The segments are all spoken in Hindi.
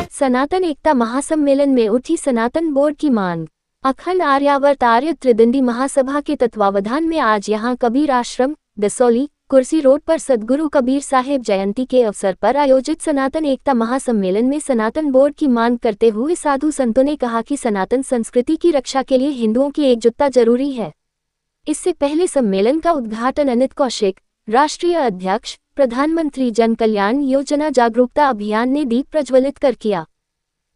सनातन एकता महासम्मेलन में उठी सनातन बोर्ड की मांग। अखंड आर्यावर्त आर्य त्रिदंडी महासभा के तत्वावधान में आज यहां कबीर आश्रम दसौली कुर्सी रोड पर सद्गुरु कबीर साहेब जयंती के अवसर पर आयोजित सनातन एकता महासम्मेलन में सनातन बोर्ड की मांग करते हुए साधु संतों ने कहा कि सनातन संस्कृति की रक्षा के लिए हिंदुओं की एकजुटता जरूरी है। इससे पहले सम्मेलन का उद्घाटन अनित कौशिक, राष्ट्रीय अध्यक्ष, प्रधानमंत्री जन कल्याण योजना जागरूकता अभियान ने दीप प्रज्वलित कर किया।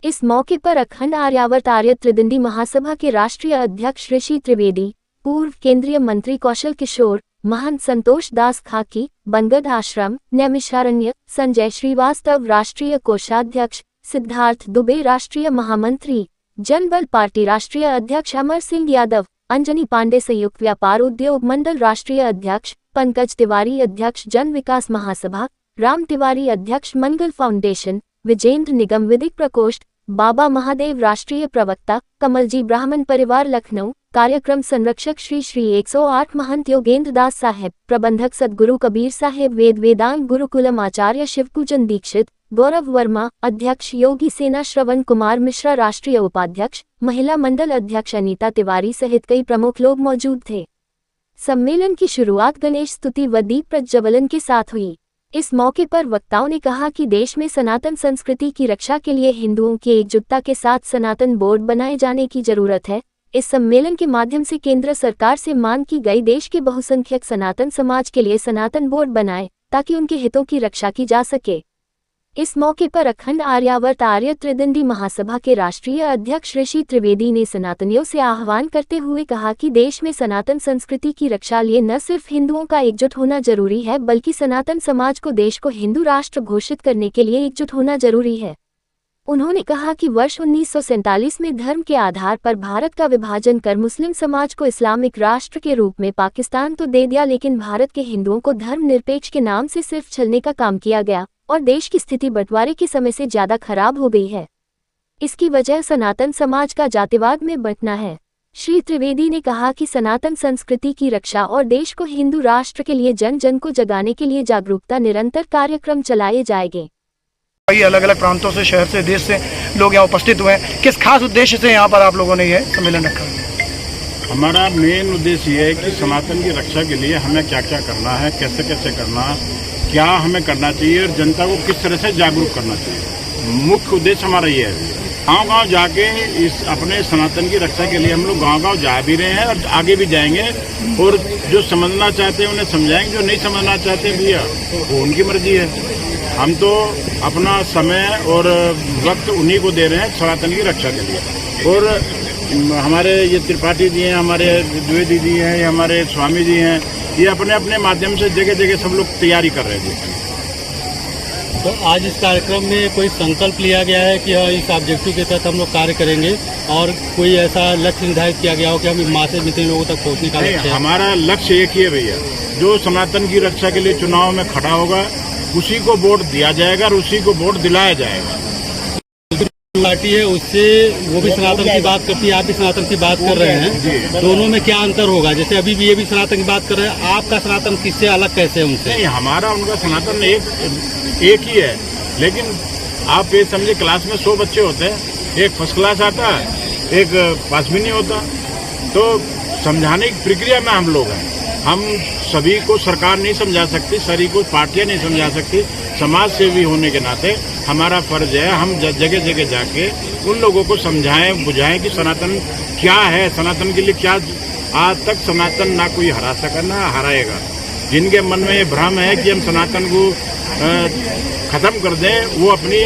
इस मौके पर अखंड आर्यावर्त आर्य त्रिदंडी महासभा के राष्ट्रीय अध्यक्ष ऋषि त्रिवेदी, पूर्व केंद्रीय मंत्री कौशल किशोर, महंत संतोष दास खाकी, बनगढ़ आश्रम, नैमिषारण्य, संजय श्रीवास्तव राष्ट्रीय कोषाध्यक्ष, सिद्धार्थ दुबे राष्ट्रीय महामंत्री, जनबल पार्टी राष्ट्रीय अध्यक्ष अमर सिंह यादव, अंजनी पांडे संयुक्त व्यापार उद्योग मंडल राष्ट्रीय अध्यक्ष, पंकज तिवारी अध्यक्ष जन विकास महासभा, राम तिवारी अध्यक्ष मंगल फाउंडेशन, विजेंद्र निगम विधिक प्रकोष्ठ, बाबा महादेव राष्ट्रीय प्रवक्ता, कमलजी ब्राह्मण परिवार लखनऊ, कार्यक्रम संरक्षक श्री 108 महंत योगेंद्र दास साहेब, प्रबंधक सद्गुरु कबीर साहेब वेद वेदांत गुरुकुलम आचार्य शिवपूजन दीक्षित, गौरव वर्मा, अध्यक्ष योगी सेना श्रवण कुमार मिश्रा राष्ट्रीय उपाध्यक्ष, महिला मंडल अध्यक्ष अनीता तिवारी सहित कई प्रमुख लोग मौजूद थे। सम्मेलन की शुरुआत गणेश स्तुति व दीप प्रज्वलन के साथ हुई। इस मौके पर वक्ताओं ने कहा कि देश में सनातन संस्कृति की रक्षा के लिए हिंदुओं की एकजुटता के साथ सनातन बोर्ड बनाए जाने की जरूरत है। इस सम्मेलन के माध्यम से केंद्र सरकार से मांग की गई देश के बहुसंख्यक सनातन समाज के लिए सनातन बोर्ड बनाए ताकि उनके हितों की रक्षा की जा सके। इस मौके पर अखंड आर्यावर्त आर्य त्रिदंडी महासभा के राष्ट्रीय अध्यक्ष ऋषि त्रिवेदी ने सनातनियों से आह्वान करते हुए कहा कि देश में सनातन संस्कृति की रक्षा लिए न सिर्फ हिंदुओं का एकजुट होना जरूरी है बल्कि सनातन समाज को देश को हिंदू राष्ट्र घोषित करने के लिए एकजुट होना जरूरी है। उन्होंने कहा कि वर्ष 1947 में धर्म के आधार पर भारत का विभाजन कर मुस्लिम समाज को इस्लामिक राष्ट्र के रूप में पाकिस्तान तो दे दिया, लेकिन भारत के हिंदुओं को धर्मनिरपेक्ष के नाम से सिर्फ छलने का काम किया गया और देश की स्थिति बंटवारे के समय से ज्यादा खराब हो गई है। इसकी वजह सनातन समाज का जातिवाद में बंटना है। श्री त्रिवेदी ने कहा कि सनातन संस्कृति की रक्षा और देश को हिंदू राष्ट्र के लिए जन जन को जगाने के लिए जागरूकता निरंतर कार्यक्रम चलाए जाएंगे। अलग अलग प्रांतों से, शहर से, देश से लोग यहाँ उपस्थित हुए हैं। किस खास उद्देश्य से यहाँ पर आप लोगों ने यह सम्मेलन रखा? हमारा मेन उद्देश्य ये है कि सनातन की रक्षा के लिए हमें क्या क्या करना है, कैसे कैसे करना है, क्या हमें करना चाहिए और जनता को किस तरह से जागरूक करना चाहिए। मुख्य उद्देश्य हमारा ये है। गांव-गांव जाके इस अपने सनातन की रक्षा के लिए हम लोग गांव-गांव जा भी रहे हैं और आगे भी जाएंगे और जो समझना चाहते हैं उन्हें समझाएंगे, जो नहीं समझना चाहते भैया वो उनकी मर्जी है। हम तो अपना समय और वक्त उन्हीं को दे रहे हैं सनातन की रक्षा के लिए। और हमारे ये त्रिपाठी जी हैं, हमारे द्विवेदी जी हैं, ये हमारे स्वामी जी हैं, ये अपने अपने माध्यम से जगह जगह सब लोग तैयारी कर रहे थे। तो आज इस कार्यक्रम में कोई संकल्प लिया गया है कि इस ऑब्जेक्टिव के तहत हम लोग कार्य करेंगे और कोई ऐसा लक्ष्य निर्धारित किया गया हो कि हम मासे जितने लोगों तक पहुँचने का लक्ष्य है? हमारा लक्ष्य एक ही है भैया, जो सनातन की रक्षा के लिए चुनाव में खड़ा होगा उसी को वोट दिया जाएगा और उसी को वोट दिलाया जाएगा। पार्टी है उससे वो भी सनातन की बात करती है, आप भी सनातन की बात कर रहे हैं, दोनों में क्या अंतर होगा? जैसे अभी भी ये भी सनातन की बात कर रहे हैं, आपका सनातन किससे अलग कैसे है उनसे? नहीं, हमारा उनका सनातन एक ही है, लेकिन आप ये समझे क्लास में 100 बच्चे होते हैं, एक फर्स्ट क्लास आता है, एक पास भी नहीं होता। तो समझाने की प्रक्रिया में हम लोग हैं। हम सभी को सरकार नहीं समझा सकती, सभी को पार्टियां नहीं समझा सकती। समाज सेवी होने के नाते हमारा फर्ज है हम जगह जगह जाके उन लोगों को समझाएं, बुझाएं कि सनातन क्या है, सनातन के लिए क्या। आज तक सनातन ना कोई हरा सका ना हराएगा। जिनके मन में ये भ्रम है कि हम सनातन को खत्म कर दें, वो अपनी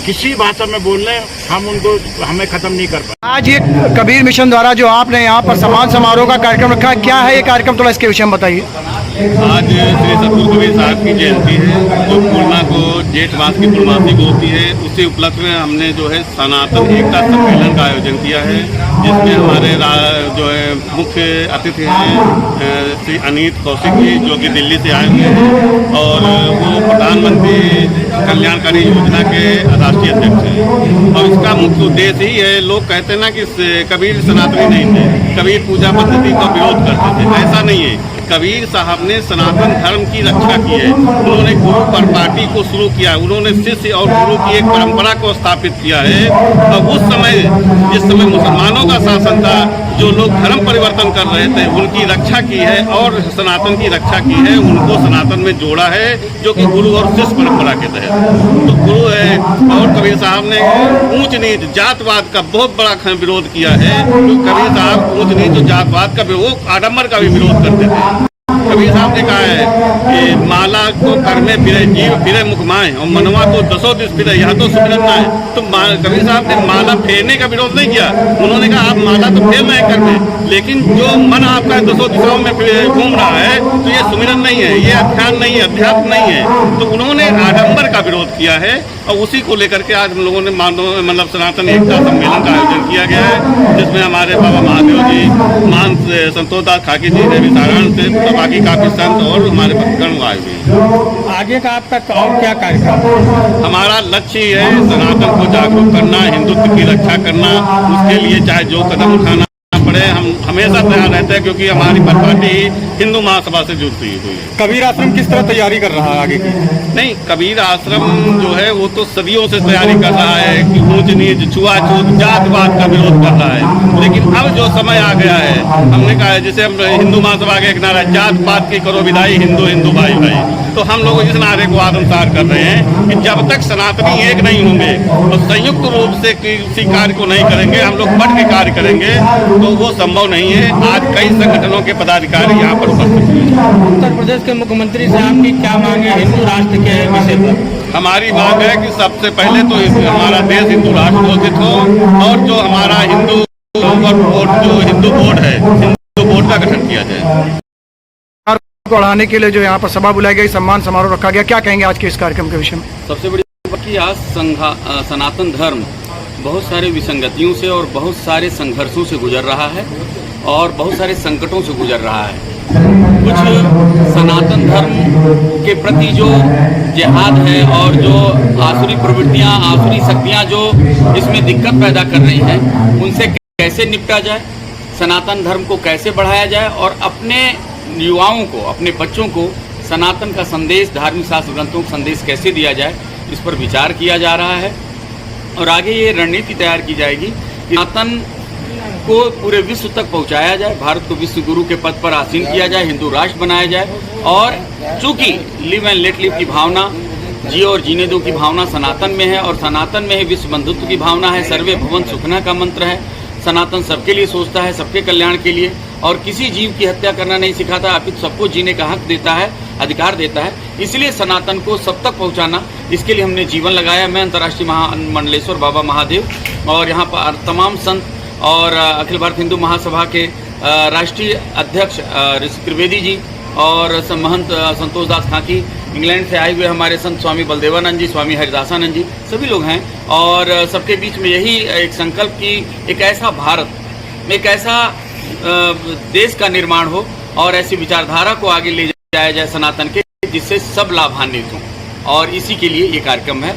किसी भाषा में बोल रहे, हम उनको हमें खत्म नहीं कर पाए। आज ये कबीर मिशन द्वारा जो आपने यहाँ पर सम्मान समारोह का कार्यक्रम रखा है, क्या है ये कार्यक्रम, थोड़ा इसके विषय में बताइए। आज श्री सतगुरु कबीर साहब की जयंती है, जो पूर्णिमा को जेठ मास की पूर्णमासी को होती है। उसी उपलक्ष्य में हमने जो है सनातन एकता सम्मेलन का आयोजन किया है, जिसमें हमारे जो है मुख्य अतिथि हैं श्री अनीत कौशिक जी, जो कि दिल्ली से आए हुए हैं और वो प्रधानमंत्री कल्याणकारी योजना के राष्ट्रीय अध्यक्ष हैं। और इसका मुख्य उद्देश्य ही है, लोग कहते हैं ना कि कबीर सनातनी नहीं थे, कबीर पूजा पद्धति का विरोध करते थे। ऐसा नहीं है, कबीर साहब ने सनातन धर्म की रक्षा की है। उन्होंने गुरु पर पार्टी को शुरू किया, उन्होंने शिष्य और गुरु की एक परंपरा को स्थापित किया है। और उस समय जिस समय मुसलमानों का शासन था, जो लोग धर्म परिवर्तन कर रहे थे, उनकी रक्षा की है और सनातन की रक्षा की है, उनको सनातन में जोड़ा है, जो कि गुरु और शिष्य परंपरा के तहत। तो गुरु है और कबीर साहब ने ऊंच नीच जातवाद का बहुत बड़ा विरोध किया है। तो कबीर साहब ऊंच नीच और जातवाद का विरोध, आडम्बर का भी विरोध करते थे। कबीर साहब ने कहा है कि माला को कर में फिरे जीव फिरे मुख माए और मनवा तो दसों दिस फिरे, यह तो सुमिरन ना है। तो कबीर साहब ने माला फेरने का विरोध नहीं किया। उन्होंने कहा आप माला तो फेर रहे हैं कर में, लेकिन जो मन आपका दसों दिशाओं में घूम रहा है तो ये सुमिरन नहीं है, ये अध्यान नहीं है, अध्यात्म नहीं है। तो उन्होंने आडम्बर का विरोध किया है और उसी को लेकर के आज हम लोगों ने मतलब सनातन एकता सम्मेलन का आयोजन किया गया है, जिसमें हमारे बाबा महादेव जी, महंत संतोष दास खाकी जी, देवी सारण से बाकी काफी संत और हमारे भक्तगण आए हुए हैं। आगे का आपका और क्या कार्यक्रम? हमारा लक्ष्य है सनातन को जागरूक करना, हिंदुत्व की रक्षा करना। उसके लिए चाहे जो कदम उठाना पड़े, हम हमेशा तैयार रहते हैं, क्योंकि हमारी पार्टी हिंदू महासभा से जुड़ी हुई है। कबीर आश्रम किस तरह तैयारी कर रहा है आगे की? नहीं, कबीर आश्रम जो है वो तो सदियों से तैयारी कर रहा है कि ऊंच नीच छुआछूत जातवाद का विरोध कर रहा है। लेकिन अब जो समय आ गया है, हमने कहा है जैसे हम हिंदू महासभा का एक नारा, जात पात की करो विदाई, हिंदू हिंदू भाई भाई। तो हम लोग इस नारे को आत्मसात कर रहे हैं कि जब तक सनातनी एक नहीं होंगे और संयुक्त रूप से किसी कार्य को नहीं करेंगे, हम लोग बढ़ के कार्य करेंगे, तो वो संभव नहीं है। आज कई संगठनों के पदाधिकारी यहाँ पर उपस्थित हैं। उत्तर प्रदेश के मुख्यमंत्री से आपकी क्या मांग है हिंदू राष्ट्र के विषय पर? हमारी मांग है कि सबसे पहले तो हमारा देश हिंदू राष्ट्र घोषित हो और जो हमारा हिंदू बोर्ड, जो हिंदू बोर्ड है, हिंदू बोर्ड का गठन किया जाए। बढ़ाने के लिए जो यहाँ पर सभा बुलाई गई, सम्मान समारोह रखा गया, क्या कहेंगे आज के इस कार्यक्रम के विषय में? सबसे बड़ी बात कि आज सनातन धर्म बहुत सारे विसंगतियों से और बहुत सारे संघर्षों से गुजर रहा है और बहुत सारे संकटों से गुजर रहा है। कुछ सनातन धर्म के प्रति जो जिहाद है और जो आसुरी प्रवृत्तियां, आसुरी शक्तियां जो इसमें दिक्कत पैदा कर रही हैं, उनसे कैसे निपटा जाए, सनातन धर्म को कैसे बढ़ाया जाए और अपने युवाओं को, अपने बच्चों को सनातन का संदेश, धार्मिक शास्त्र ग्रंथों का संदेश कैसे दिया जाए, इस पर विचार किया जा रहा है। और आगे ये रणनीति तैयार की जाएगी कि सनातन को पूरे विश्व तक पहुंचाया जाए, भारत को विश्व गुरु के पद पर आसीन किया जाए, हिंदू राष्ट्र बनाया जाए। और चूंकि लिव एंड लेट लिव की भावना, जियो और जीने दो की भावना सनातन में है और सनातन में ही विश्व बंधुत्व की भावना है, सर्वे भवन सुखना का मंत्र है। सनातन सबके लिए सोचता है, सबके कल्याण के लिए, और किसी जीव की हत्या करना नहीं सिखाता, अपितु सबको जीने का हक देता है, अधिकार देता है। इसलिए सनातन को सब तक पहुंचाना, इसके लिए हमने जीवन लगाया। मैं अंतर्राष्ट्रीय महामंडलेश्वर बाबा महादेव और यहाँ पर तमाम संत और अखिल भारत हिंदू महासभा के राष्ट्रीय अध्यक्ष ऋषि त्रिवेदी जी और महंत संतोष दास खाकी, इंग्लैंड से आए हुए हमारे संत स्वामी बलदेवानंद जी, स्वामी हरिदासानंद जी, सभी लोग हैं। और सबके बीच में यही एक संकल्प कि एक ऐसा भारत, एक ऐसा देश का निर्माण हो और ऐसी विचारधारा को आगे ले जाया जाए सनातन के, जिससे सब लाभान्वित हों। और इसी के लिए ये कार्यक्रम है।